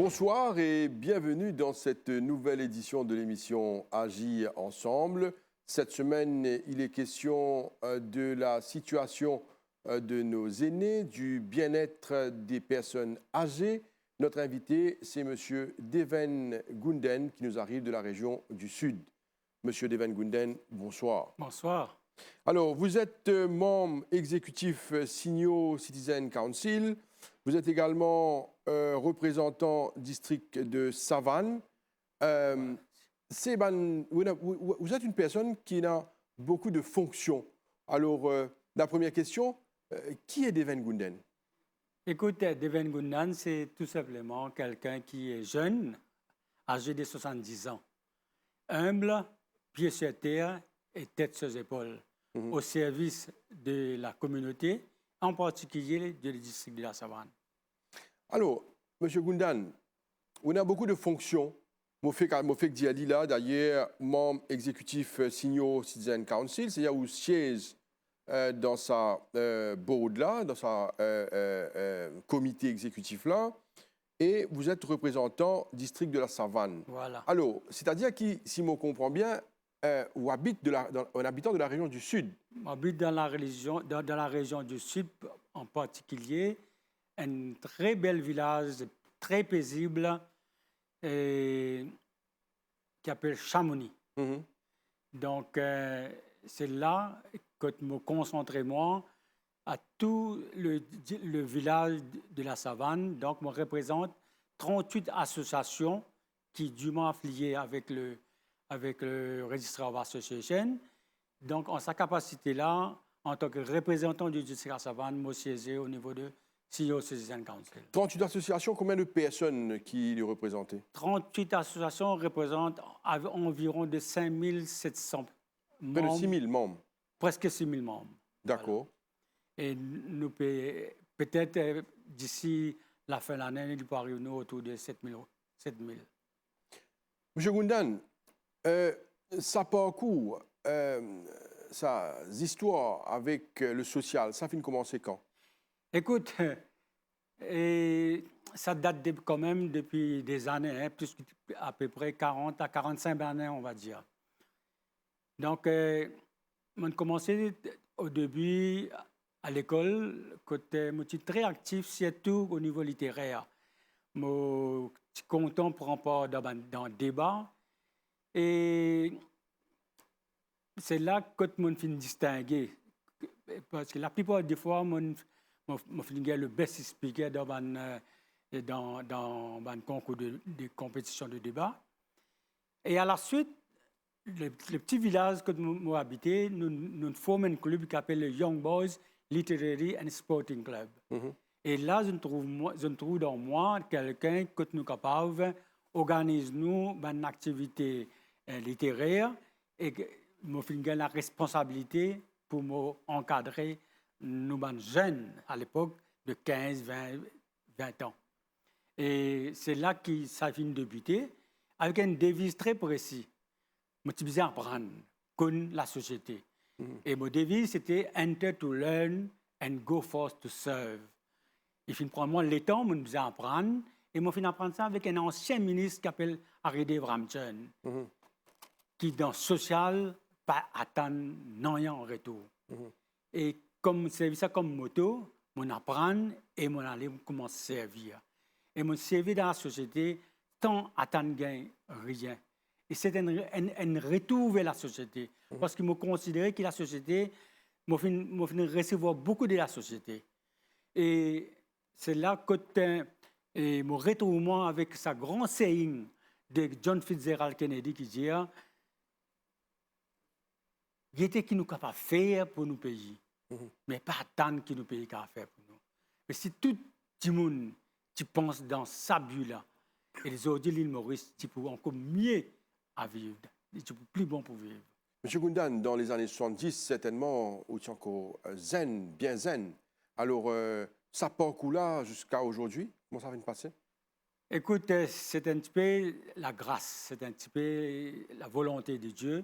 Bonsoir et bienvenue dans cette nouvelle édition de l'émission Agir ensemble. Cette semaine, il est question de la situation de nos aînés, du bien-être des personnes âgées. Notre invité, c'est M. Deven Gunden qui nous arrive de la région du Sud. M. Deven Gunden, bonsoir. Bonsoir. Alors, vous êtes membre exécutif Senior Citizen Council. Vous êtes également représentant district de Savane. Vous êtes une personne qui a beaucoup de fonctions. Alors, la première question, qui est Deven Gunden? Écoute, Deven Gunden, c'est tout simplement quelqu'un qui est jeune, âgé de 70 ans, humble, pied sur terre et tête sur les épaules, au service de la communauté, en particulier du district de la Savane. Alors, M. Gunden, on a beaucoup de fonctions. Je fais dire là, d'ailleurs, membre exécutif Senior Citizen Council, c'est-à-dire où siège dans sa board là, dans sa comité exécutif là, et vous êtes représentant district de la Savane. Voilà. Alors, c'est-à-dire que, si je comprends bien, ou habite un habitant de la région du Sud. J'habite dans la région du Sud en particulier, un très bel village, très paisible, qui s'appelle Chamonix. Donc, c'est là que je me concentre, moi, à tout le village de la Savane. Donc, je représente 38 associations qui dûment affiliées avec le Register of Association. Donc, en sa capacité-là, en tant que représentant du district de la Savane, je siège au niveau de Senior Citizen Council. 38 associations, combien de personnes qui les représentaient? 38 associations représentent environ de 5700 membres. Près de 6 000 membres. Presque 6 000 membres. D'accord. Voilà. Et nous, peut-être d'ici la fin de l'année, nous pourrions nous autour de 7 000. Monsieur Gunden, ça parcours, sa histoire avec le social, ça finit commencer quand? Écoute, ça date quand même depuis des années, plus à peu près 40 à 45 années, on va dire. Donc, on a commencé au début à l'école, côté très actif, surtout au niveau littéraire. Je suis content de prendre part dans le débat. Et c'est là que je me distingué. Parce que la plupart des fois, je suis le best speaker dans un concours de compétition de débat. Et à la suite, le petit village que nous habitons, nous formons un club qui s'appelle le Young Boys Literary and Sporting Club. Et là, je trouve dans moi quelqu'un que nous sommes capables d'organiser une activité littéraire et que nous avons la responsabilité pour encadrer nos jeunes à l'époque de 15, 20 ans. Et c'est là que ça a fini de débuter avec une devise très précise. Je suis besoin d'apprendre, connaître la société. Et mon devise, c'était « Enter to learn and go forth to serve ». Il faut prendre le temps, je besoin d'apprendre. Et je apprendre ça avec un ancien ministre qui s'appelle Haridev Ramchand, qui, dans le social, pas attendre rien en retour. Et comme c'est ça comme moto, on apprend et on allait commencer à servir. Et on servir dans la société sans attendre rien. Et c'est un retour vers la société. Parce que je considère que la société, je recevoir beaucoup de la société. Et c'est là que mon retournement avec sa grand saying de John Fitzgerald Kennedy qui dit il était qui nous capable de faire pour nos pays, mais pas tant que nos pays capable de faire pour nous. Mais si tout le monde qui pense dans sa bulle-là, et les autres l'île Maurice, tu peux encore mieux à vivre, tu peux plus bon pour vivre. Monsieur Gunden, dans les années 70, certainement, vous étiez encore zen, bien zen. Alors, ça parcourt là jusqu'à aujourd'hui, comment ça vient de passer? Écoute, c'est un petit peu la grâce, c'est un petit peu la volonté de Dieu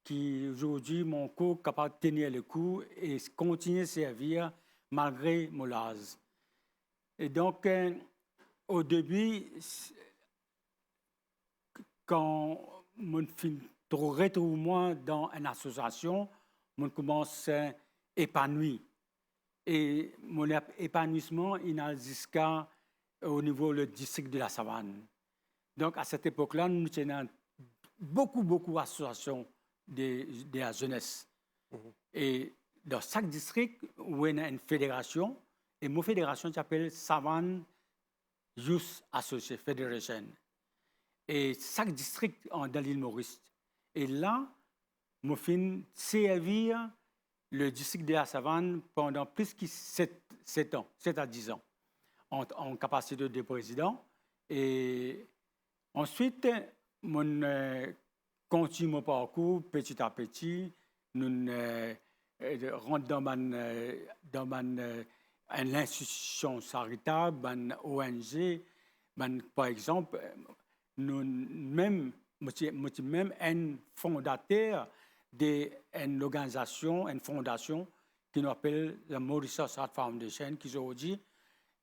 qui, aujourd'hui, mon corps est capable de tenir le coup et continuer à servir malgré mon âge. Et donc, au début, quand je retrouve moi dans une association, je commence à épanouir. Et mon épanouissement, il a jusqu'au niveau du district de la Savane. Donc, à cette époque-là, nous tenions beaucoup d'associations de la jeunesse. Et dans chaque district, où il y a une fédération, et mon fédération s'appelle Savane Youth Association Federation. Et chaque district dans l'île Maurice. Et là, je fin servir le district de la Savane pendant plus de 7 ans, 7 à 10 ans, en capacité de président. Et ensuite, je continue mon parcours petit à petit. Nous rentrons dans une institution charitable, une ONG. Par exemple, nous même, même un fondateur d'une organisation, une fondation qui nous appelle la Mauritius Heart Foundation, qui aujourd'hui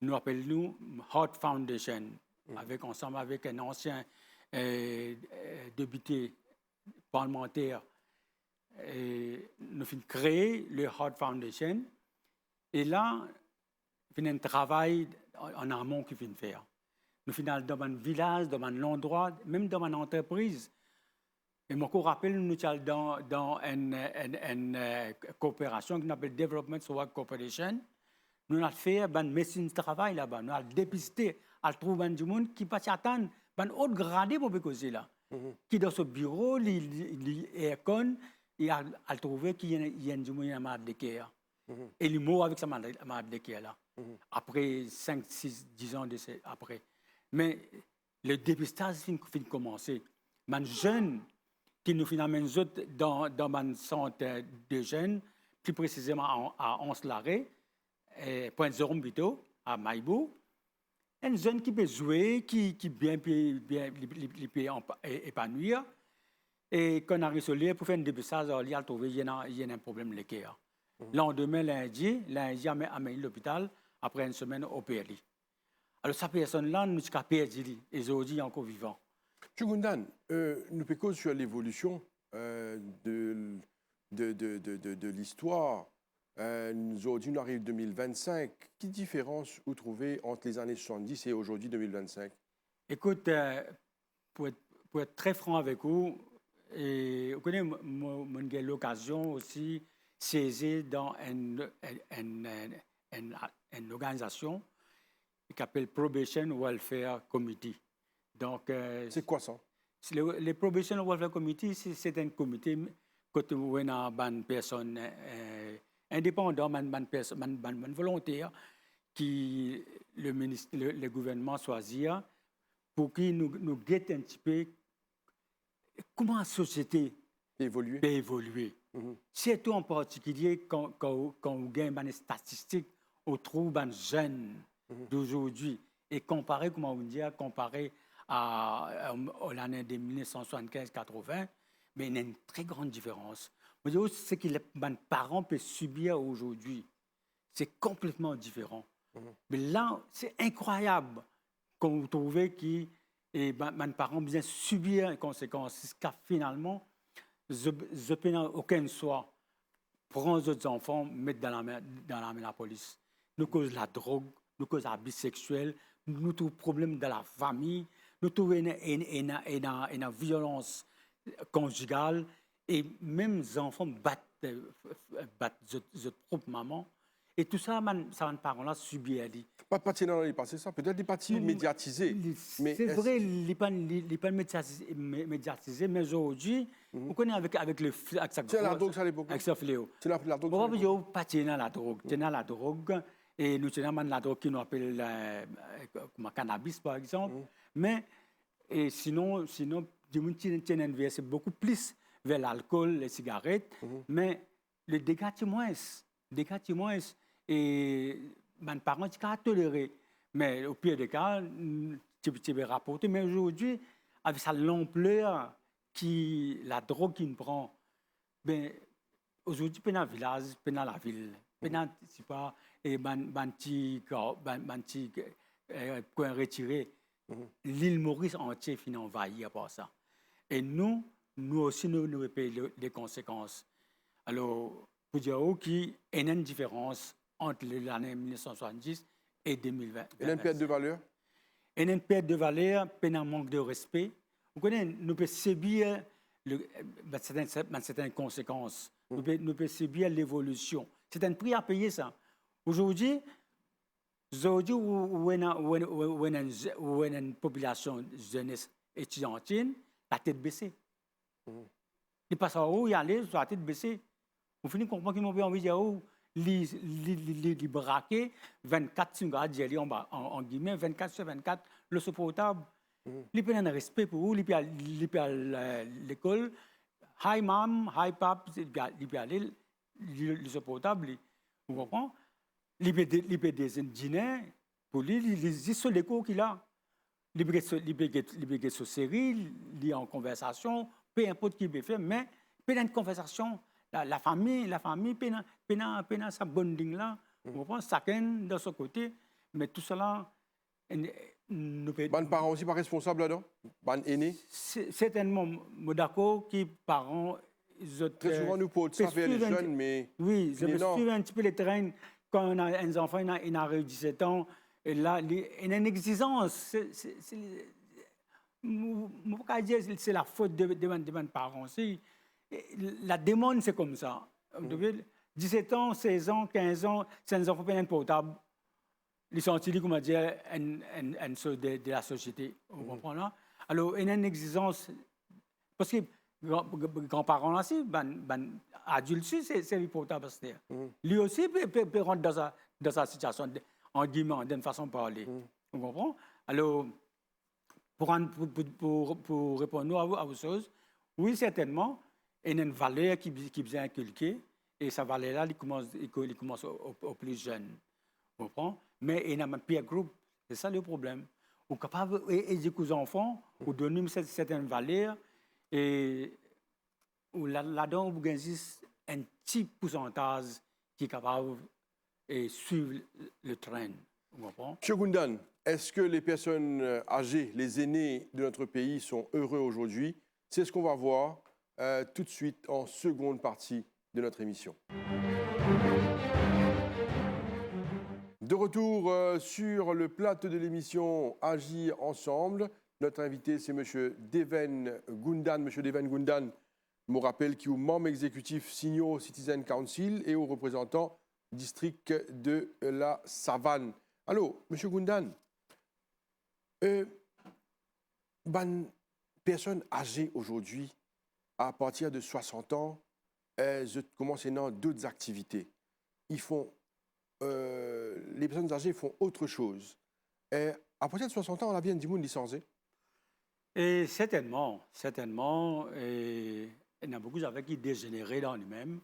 nous appelle Heart Foundation, ensemble avec un ancien député parlementaire. Et nous avons créé le Heart Foundation. Et là, il y a un travail en amont qu'il faut faire. Nous sommes dans un village, dans un endroit, même dans une entreprise. Et je me rappelle, nous sommes dans une coopération qu'on appelle Development Work Corporation. Nous avons fait une médecine de travail là-bas. Nous avons dépisté, nous avons trouvé du monde qui passe attendre un autre gradé pour causer là. Qui dans ce bureau, il est con, il a trouvé qu'il y a du monde qui a malade de cœur. Et il est mort avec sa malade de cœur là. Après 5, 6, 10 ans après. Mais le dépistage fin commencé. Les jeunes qui nous finalement dans un centre de jeunes, plus précisément à Anse-Larrey, Point Jérôme plutôt, à Maïbou. Un jeune qui peut jouer, qui bien peut épanouir. Et quand on arrive sur l'île pour faire un dépistage, il a trouvé qu'il y a un problème de cœur. Le lendemain, lundi a amené l'hôpital après une semaine au PLI. Alors, cette personne-là, nous avons perdu, et aujourd'hui, encore vivant. Chugundan, nous pécons sur l'évolution de l'histoire. Aujourd'hui, nous arrivons en 2025. Quelle différence vous trouvez entre les années 70 et aujourd'hui 2025? Écoute, pour être très franc avec vous, vous connaissez, j'ai l'occasion aussi de saisir dans une organisation qui s'appelle Probation Welfare Committee. Donc, c'est quoi ça? Le Probation Welfare Committee, c'est un comité où on a une personne indépendante, une volontaire qui le gouvernement choisit pour qu'il nous guette un petit peu comment la société peut évoluer. Surtout en particulier quand on gagne des statistiques, on trouve des jeunes d'aujourd'hui. Et comparé, comment on dit, comparé à l'année de 1975-80, mais il y a une très grande différence. Ce que les parents peuvent subir aujourd'hui, c'est complètement différent. Mais là, c'est incroyable qu'on trouve que les parents bien subir les conséquences. Jusqu'à finalement, je peux aucun soir prendre les autres enfants, mettre dans la main de la police. Nous cause la drogue, nous cause l'abus sexuel, nous trouvons problème dans la famille, nous trouvons une violence conjugale et même les enfants battent leur propre maman. Et tout ça, ça ne parents-là subit. Pas dans les passés, ça peut-être des parties médiatisées. C'est vrai, il n'est pas médiatisé, mais aujourd'hui, on connaît avec le c'est la drogue, ça l'est beaucoup. Avec ce fléau. C'est la drogue. On va pas tenir la drogue. Tenir la drogue, et nous tenons la drogue qui nous appelle le cannabis, par exemple. Mais et sinon, du monde c'est beaucoup plus vers l'alcool, les cigarettes. Mais le dégât est moins. Et mes parents ont toléré. Mais au pire des cas, tu peux rapporter. Mais aujourd'hui, avec sa l'ampleur la drogue qu'il prend, ben, aujourd'hui, dans le village, dans la ville, c'est pas, et coin retiré, l'île Maurice entière finit envahie à part ça. Et nous aussi, nous payons les conséquences. Alors, pour dire qu'il y a une différence entre l'année 1970 et 2020. Il y a une perte de valeur? Il y a une perte de valeur, un manque de respect. Vous connaissez, nous pouvons subir certaines conséquences. Nous pouvons subir l'évolution. C'est un prix à payer, ça. Aujourd'hui, où il y a une population jeunesse étudiantine, la tête baissée. Il passe en haut, il y a la tête baissée. On finit comprendre qu'ils m'ont envie de dire, oh, les braquer 24 sur en guillemets, 24 sur 24, le sous portable. Il peut un respect pour vous, il peut à l'école. Hi, mom, hi, pap, il peut aller, le sous portable. Vous comprenez? Il peut des dîner pour lui, il sur les cours qu'il a. Il peut sur série, il est en conversation, peu importe qui peut faire, mais il peut une conversation. La famille peut sa bonding là. Vous comprenez? Chacun de son côté, mais tout cela. Les parents aussi pas responsables là-dedans? Les aînés? Certainement, d'accord, qui parents. Très souvent, nous posons ça vers les jeunes, mais. Oui, je me suis un petit peu les terrains. Quand on a un enfant, il a 17 ans, et là, il y a une exigence. Je ne peux pas dire que c'est la faute de mes parents. La demande, c'est comme ça. 17 ans, 16 ans, 15 ans, c'est un enfant qui a un portable. Ils sont utilisés, comme on dit, une chose de la société. Vous comprenez? Alors, il y a une exigence. Parce que les grands-parents, là, adultes, c'est le portable. Lui aussi peut rentrer dans sa situation, en guillemets, d'une façon de parler. Vous comprenez? Alors, pour répondre à vos choses, oui, certainement, il y a une valeur qui vient inculquer, et cette valeur-là, il commence au plus jeune. Vous comprenez? Mais il y a un peer group, c'est ça le problème. On est capable d'aider aux enfants, ou donner certaines valeurs, et là-dedans, vous avez un petit pourcentage qui est capable de suivre le train. Vous comprenez? M. Gundan, est-ce que les personnes âgées, les aînés de notre pays sont heureux aujourd'hui? C'est ce qu'on va voir tout de suite en seconde partie de notre émission. De retour sur le plateau de l'émission Agir ensemble. Notre invité, c'est M. Deven Gundan. M. Deven Gundan, je me rappelle, qui est membre exécutif Signaux Citizen Council et au représentant district de la Savane. Alors, M. Gundan, personnes âgées aujourd'hui, à partir de 60 ans, je commence dans d'autres activités. Les personnes âgées font autre chose. À partir de 60 ans, on a bien du monde licencié. Et certainement. Et il y en a beaucoup qui dégénèrent dans lui-même.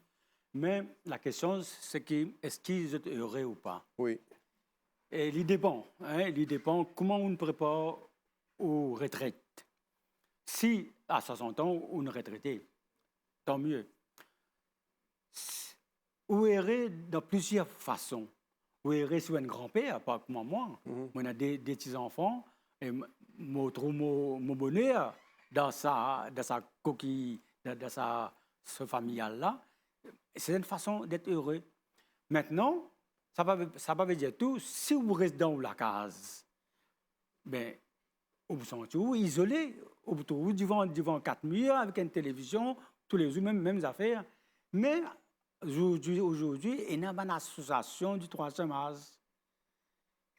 Mais la question, c'est est-ce qu'ils sont heureux ou pas? Oui. Et il dépend. Il dépend comment on prépare aux retraites. Si à 60 ans, on est retraité, tant mieux. Ou errer de plusieurs façons. Ou errer sur un grand-père, pas comme moi. On a des petits-enfants, et je trouve mon bonheur dans sa coquille, dans sa familiale-là. C'est une façon d'être heureux. Maintenant, ça va veut dire tout. Si vous restez dans la case, ben, vous sentez isolé, vous trouvez devant 4 murs avec une télévision, tous les jours, même affaires. Mais aujourd'hui, il y a une association du 3e âge.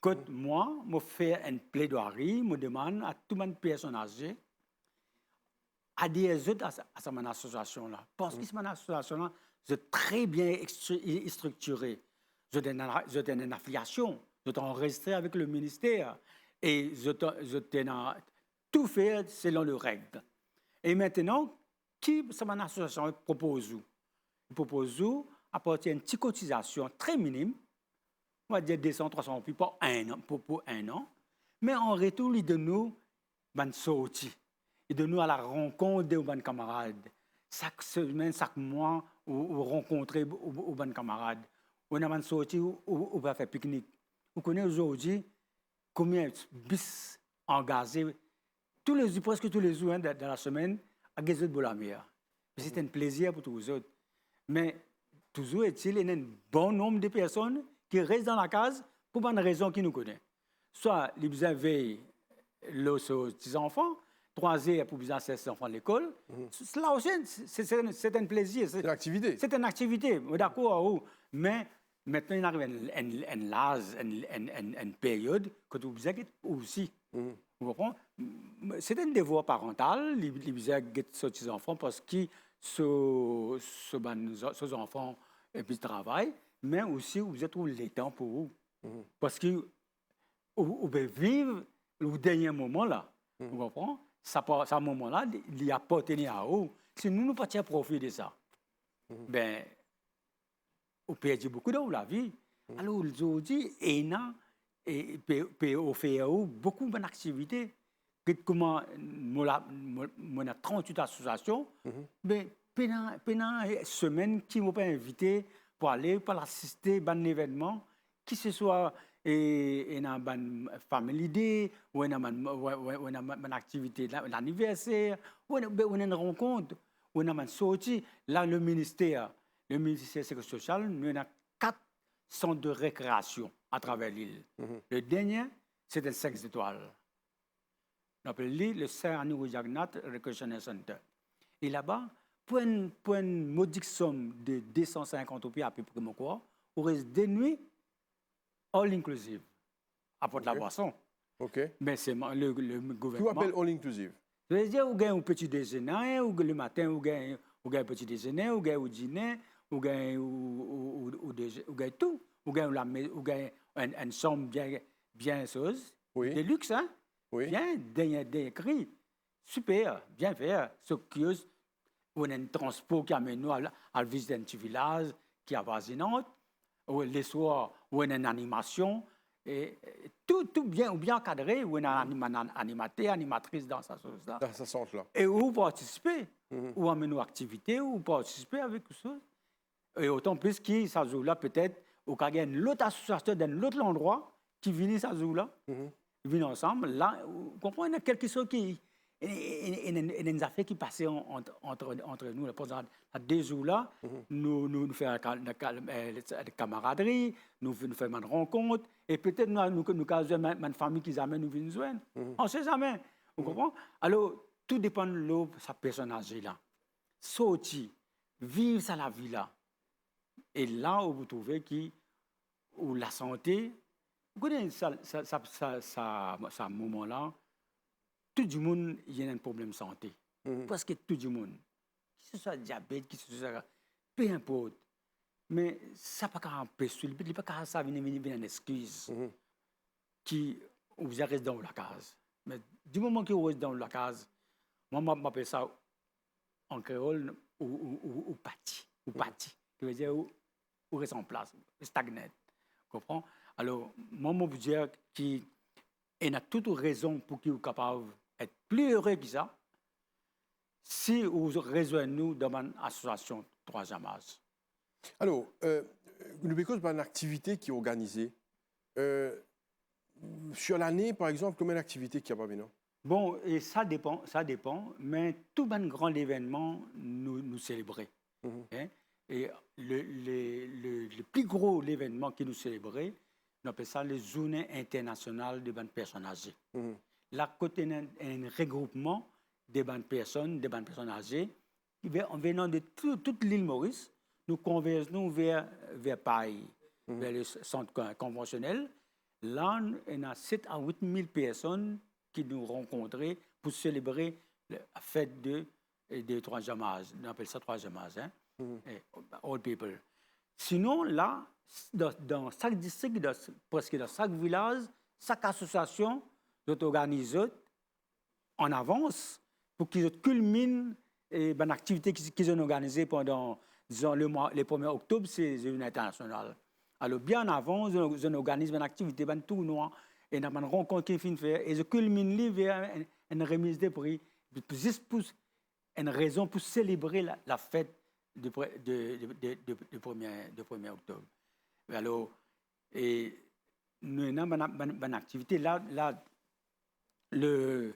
Quand moi, je fais une plaidoirie, je demande à toute une personne âgée adhérer à cette association-là. Parce que cette association-là, c'est très bien structuré. Je donne une affiliation, je suis enregistré avec le ministère et je tout fait selon les règles. Et maintenant, qui cette association propose? Il propose à partir d'une petite cotisation très minime, on va dire 200, 300 € pour un an, mais en retour, il donne nous une sortie. Il donne nous à la rencontre de nos camarades. Chaque semaine, chaque mois, on rencontre nos camarades. On a une sortie où on va faire pique-nique. Vous connaissez aujourd'hui, combien de bis engagés presque tous les jours hein, dans la semaine à Gazette Bolamia. C'est un plaisir pour tous les autres. Mais toujours est-il, il y a un bon nombre de personnes qui restent dans la case pour une raison qu'ils nous connaissent. Soit les besoins veillent aux petits-enfants, 3 heures pour bien ces enfants à l'école. Cela aussi, c'est un plaisir. C'est une activité. C'est une activité, d'accord. Mais maintenant, il arrive une période que vous avez aussi. Vous comprenez? C'est un devoir parental, les besoins de ces petits-enfants parce que ces enfants et puis travaillent, mais aussi vous êtes le temps pour eux. Parce que vous pouvez vivre le dernier moment là. Vous comprenez? Ce moment-là, il appartient à eux. Si nous ne pas tirer profit de ça, ben, vous perdez beaucoup dans la vie. Alors aujourd'hui, et peut offrir beaucoup d'activités. Comment on a 38 associations, mais pendant une semaine qui m'ont pas invité pour aller pour assister à un événement, qui ce soit une family day, ou une activité d'anniversaire, ou une rencontre, ou une sortie. Là, le ministère de la Sécurité sociale, nous avons 4 centres de récréation à travers l'île. Le dernier, c'est un 5 étoiles. On appelle le Saint-Annie Jagnat Recreation Center. Et là-bas, pour une modique somme de 250 € à peu près, on reste des nuits all inclusive, à part de la boisson. Mais c'est le gouvernement. Qui appelle all inclusive? Ça veut dire, vous gagnez un petit déjeuner, ou le matin, vous gagnez un petit déjeuner, vous gagnez un dîner, vous gagnez tout. Vous gagnez une chambre bien chose, de luxe, hein? Oui. Bien décrit, super, bien fait. Ce kiosque, on a un transport qui amène nous à visiter un petit village qui est avoisinant. Les soirs, on a une animation. Et tout bien encadré, on a un animateur, animatrice dans sa chose là. Dans ce sens-là. Et où participer, ou amener nos activités, ou participer avec tout ça. Et autant plus que ça joue-là, peut-être, ou qu'il y a une autre association dans l'autre endroit qui vient ça joue-là. Ils viennent ensemble. Là, vous comprenez, il y a quelque chose qui. Il y a une affaire qui passait entre nous. Pendant 2 jours-là, nous faisons la camaraderie, nous faisons une rencontre, et peut-être nous avons une famille qui amène nous venir nous joindre. On ne sait jamais. Vous comprenez? Alors, tout dépend de sa personne âgée-là. Sortir, vivre ça la vie-là. Et là, où vous trouvez où la santé. Vous connaissez ça moment-là, tout le monde a un problème de santé. Parce que tout le monde, que ce soit diabète, que ce soit peu importe. Mais ça ne peut pas empêcher, il ne peut pas ça venir une excuse qui vous reste dans la case. Mais du moment que vous restez dans la case, moi, je m'appelle ça en créole ou pâti. Ou pâti, qui veut dire où reste en place, stagnate. Vous comprenez? Alors, moi, je veux dire qu'il y a toute raison pour qu'il soit capable d'être plus heureux que ça si vous rejoignez nous dans une association 3e âge. Alors, nous avons une activité qui est organisée. Sur l'année, par exemple, combien d'activités qu'il y a pas maintenant? Bon, et ça dépend, mais tout un grand événement, nous célébrer. Hein? Et le plus gros événement que nous célébrons, on appelle ça les journées internationales des bonnes personnes âgées. Là, côté un regroupement des bonnes personnes âgées, venant de toute l'île Maurice, nous convergeons vers Paris, vers le centre conventionnel. Là, il y a 7 à 8 000 personnes qui nous rencontrent pour célébrer la fête de 3e âge. On appelle ça 3e âge, hein? All people. Sinon, là, dans chaque district, presque dans chaque village, chaque association doit organiser en avance pour qu'ils culminent une activité qu'ils ont organisée pendant, disons, le 1er octobre, c'est les Journées internationales. Alors, bien avant, ils organisent une activité, un tournoi, et une rencontre qui finit faire, et ils culminent vers une remise de prix, juste pour une raison pour célébrer la fête du 1er octobre. Alors, et nous avons une activité là le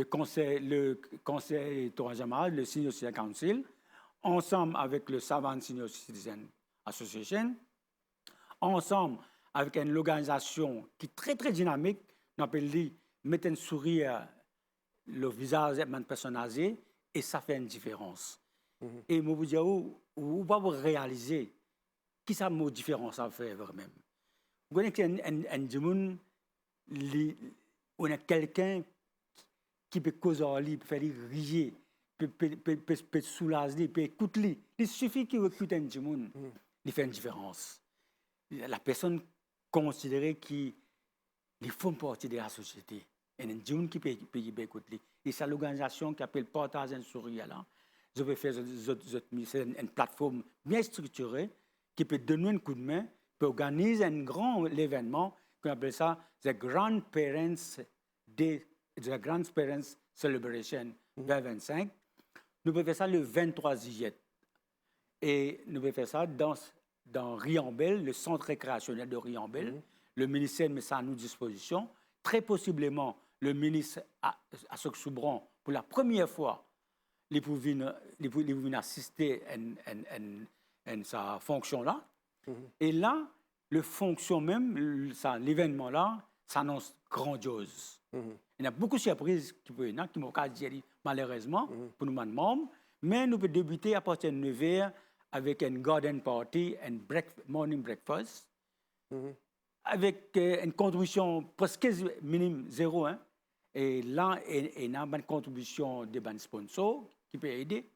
conseil Torajamal, le Senior Citizen Council, ensemble avec le Savant Senior Citizen Association, ensemble avec une organisation qui est très, très dynamique, on appelle mettre un sourire le visage de personne âgée, et ça fait une différence. Et moi, vous dire, vous va réaliser qui ça une différence à faire vraiment. Vous connaissez on a quelqu'un qui peut causer, peut faire rire, peut soulager, peut écouter. Il suffit qu'il écoute un monde, il fait une différence. La personne considérée qui font partie de la société. Et un monde qui peut écouter. Et c'est l'organisation qui appelle Partage un sourire là. Je vais faire une plateforme bien structurée qui peut donner un coup de main, peut organiser un grand événement qu'on appelle ça The Grandparents Day, The Grandparents Celebration 2025. Nous pouvons faire ça le 23 juillet. Et nous pouvons faire ça dans Riambel, le centre récréationnel de Riambel. Le ministère met ça à notre disposition. Très possiblement, le ministre Assok Soubran, pour la première fois, il pouvait venir assister à sa fonction-là. Et là, le fonction même, l'événement-là, s'annonce grandiose. Il y a beaucoup de surprises qui m'ont dit malheureusement pour nous membres, mais nous pouvons débuter à partir de 9h avec une garden party, un morning breakfast, avec une contribution presque minime, 0. Et là, il y a une contribution de sponsors qui peut aider.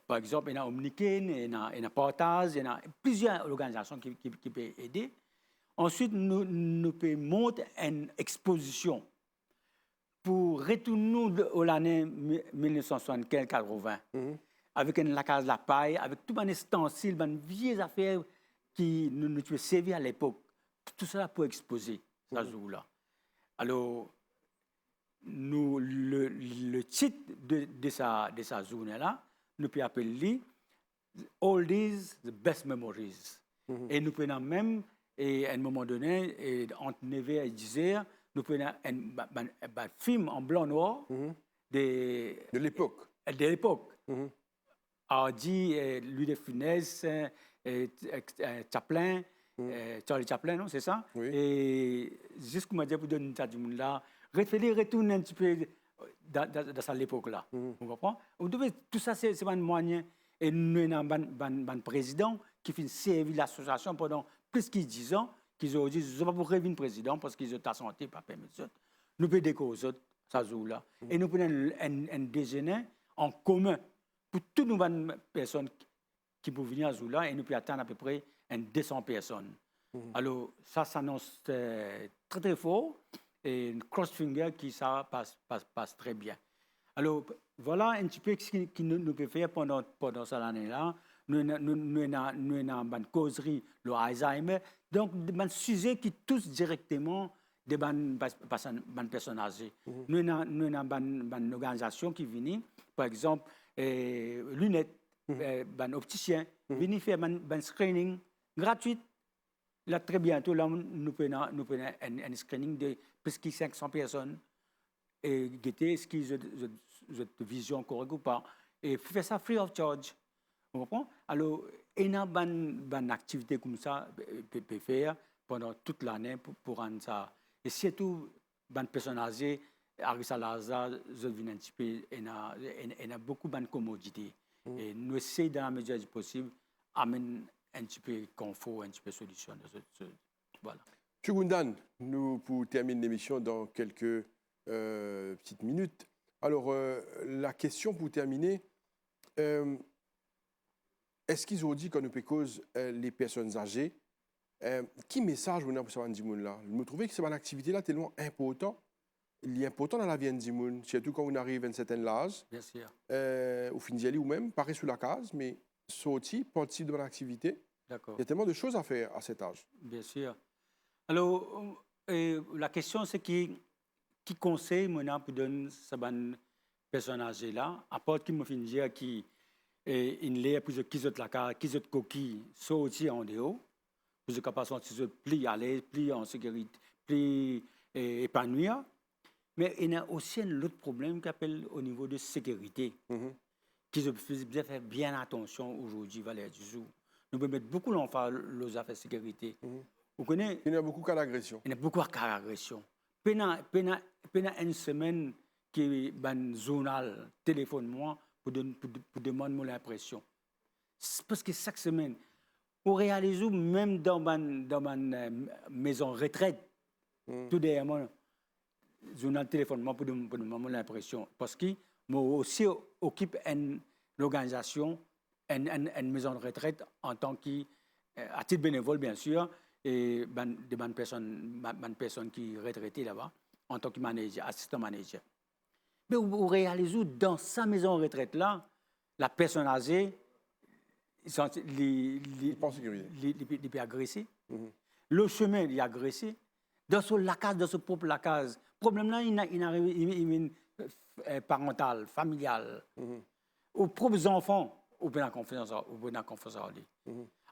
Par exemple, il y a Omnikin, il y a Partage, il y a plusieurs organisations qui peuvent aider. Ensuite, nous pouvons monter une exposition pour retourner à l'année 1975-80, avec la case de la paille, avec tout un ustensile, une vieille affaire qui nous a servi à l'époque. Tout cela pour exposer ce jour-là. Alors, le titre de sa journée-là, nous pouvons appeler Oldies, the Best Memories. Et nous pouvons même, à un moment donné, entre 9h et 10h, nous pouvons un film en blanc-noir de l'époque. De l'époque. Hardy, Louis de Funès, Chaplin, Charlie Chaplin, non, c'est ça? Oui. Et juste comme je dis pour donner du monde là, retourner un petit peu dans cette époque-là. Vous comprenez? Tout ça, c'est un moyen. Et nous avons un président qui fait servir l'association pendant plus de 10 ans, qui ont dit, je ne vais pas pour revenir président parce qu'ils ont ta santé, pas permis ça. Nous pouvons découvrir ça jour-là. Et nous prenons un déjeuner en commun pour toutes les personnes qui peuvent venir à ce jour-là, et nous pouvons atteindre à peu près 200 personnes. Alors, ça s'annonce très, très fort. Et une cross-finger qui ça passe très bien. Alors, voilà un petit peu ce que nous pouvons faire pendant cette année-là. Nous avons une causerie, le Alzheimer. Donc, un sujet qui touche directement des personnes âgées. Nous avons une organisation qui vient, par exemple, lunettes, un opticien, vient faire un screening gratuit. Là, très bientôt, là, nous prenons un screening de presque 500 personnes et guetter est-ce qu'ils ont une vision correcte ou pas. Et faire ça free of charge. Vous comprenez? Alors, il y a une activité comme ça peut faire pendant toute l'année pour rendre ça. Et surtout, les personnes âgées, à Salaza, je viens un petit peu, il y a beaucoup de commodités. Et nous essayons, dans la mesure du possible, d'amener un petit peu de confort, un petit peu de solution. Voilà. M. Goundan, nous pour terminer l'émission dans quelques petites minutes. Alors, la question pour terminer, est-ce qu'ils ont dit qu'on ne peut cause les personnes âgées? Qui message vous avez pour ce monde là? Vous trouvez que c'est une activité là tellement important? Il est important dans la vie de monde, surtout quand on arrive à un certain âge. Bien sûr. Au fin ou même, paraît sous la case, mais sorti, participe de l'activité. D'accord. Il y a tellement de choses à faire à cet âge. Bien sûr. Alors, la question, c'est qui conseille maintenant pour donner ces personnes âgées là, à part qui me fait dire qui il est plus qui ont la carte, qui ont coquille, sorti en dehors, pour être capable de sentir plus à l'aise, plus en sécurité, plus épanoui. Mais il y a aussi un autre problème qui appelle au niveau de sécurité, qui se fait faire bien attention aujourd'hui, Valère Dusou. Nous pouvons mettre beaucoup l'emphase aux affaires de sécurité. Vous connaissez? Il y a beaucoup de cas d'agression. Il y a beaucoup de cas d'agression. Pendant une semaine, qui est un journal, téléphone-moi, pour demander l'impression. Parce que chaque semaine, on réalise même dans ma maison retraite, tout derrière moi, journal téléphone-moi pour demander l'impression. Parce que moi aussi occupe une organisation, une maison de retraite en tant qu'à titre bénévole, bien sûr, et de bonnes personnes qui retraitées là-bas, en tant que manager, assistant manager. Mais vous réalisez dans sa maison de retraite-là, la personne âgée, il peut agresser. Le chemin, il est agressé. Dans son propre lacage. Le problème là, il est parental, familial. Aux propres enfants, on peut en confiance en lui.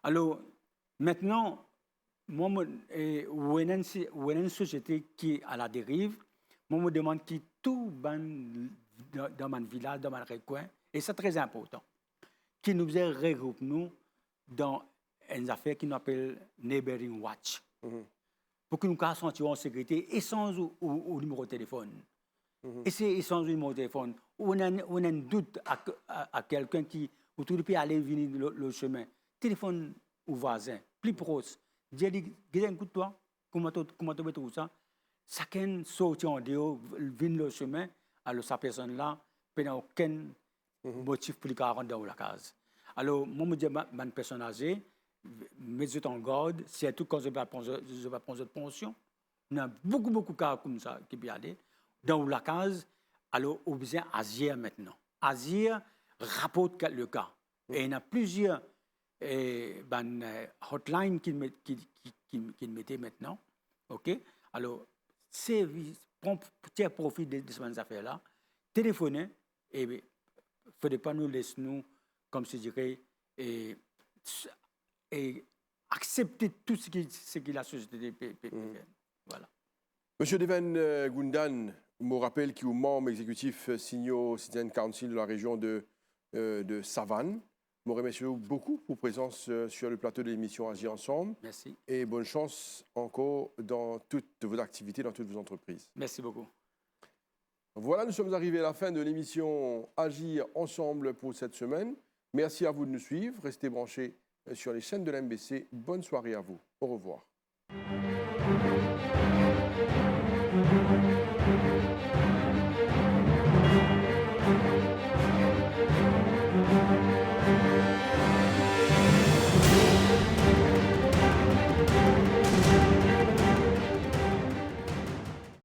Alors, maintenant, moi, où est une société qui est à la dérive, moi, je me demande qui tout dans mon village, dans mon recoin, et c'est très important, qui nous regroupe nous dans une affaire qui nous appelle Neighboring Watch. Pour que nous nous sentions en sécurité, et sans au numéro de téléphone. Et c'est sans le numéro de téléphone. On a un doute à quelqu'un qui, autour peut aller venir le chemin. Téléphone au voisin, plus proche. Dis-lui, écoute-toi, comment tu trouves ça? Chacun sort en dehors, vient le chemin, alors sa personne-là, n'a aucun motif pour lui rentrer dans la case. Alors, moi, je dis à une personne âgée, mettez en garde, surtout quand je vais prendre de pension. Il y a beaucoup de cas comme ça qui peuvent aller. Dans la case, alors, on a besoin d'agir maintenant. Agir rapporte le cas. Et il y a plusieurs hotlines qu'ils mettaient maintenant. OK? Alors, tiens profit de ces affaires-là, téléphonez et il ne faudrait pas nous laisser, comme je dirais, et accepter tout ce que la société peut faire. Voilà. Monsieur Deven Gundan, je me rappelle qu'il est membre exécutif Signaux Citizen Council de la région de Savane. Je vous remercie beaucoup pour présence sur le plateau de l'émission Agir Ensemble. Merci. Et bonne chance encore dans toutes vos activités, dans toutes vos entreprises. Merci beaucoup. Voilà, nous sommes arrivés à la fin de l'émission Agir Ensemble pour cette semaine. Merci à vous de nous suivre. Restez branchés sur les chaînes de l'MBC. Bonne soirée à vous. Au revoir.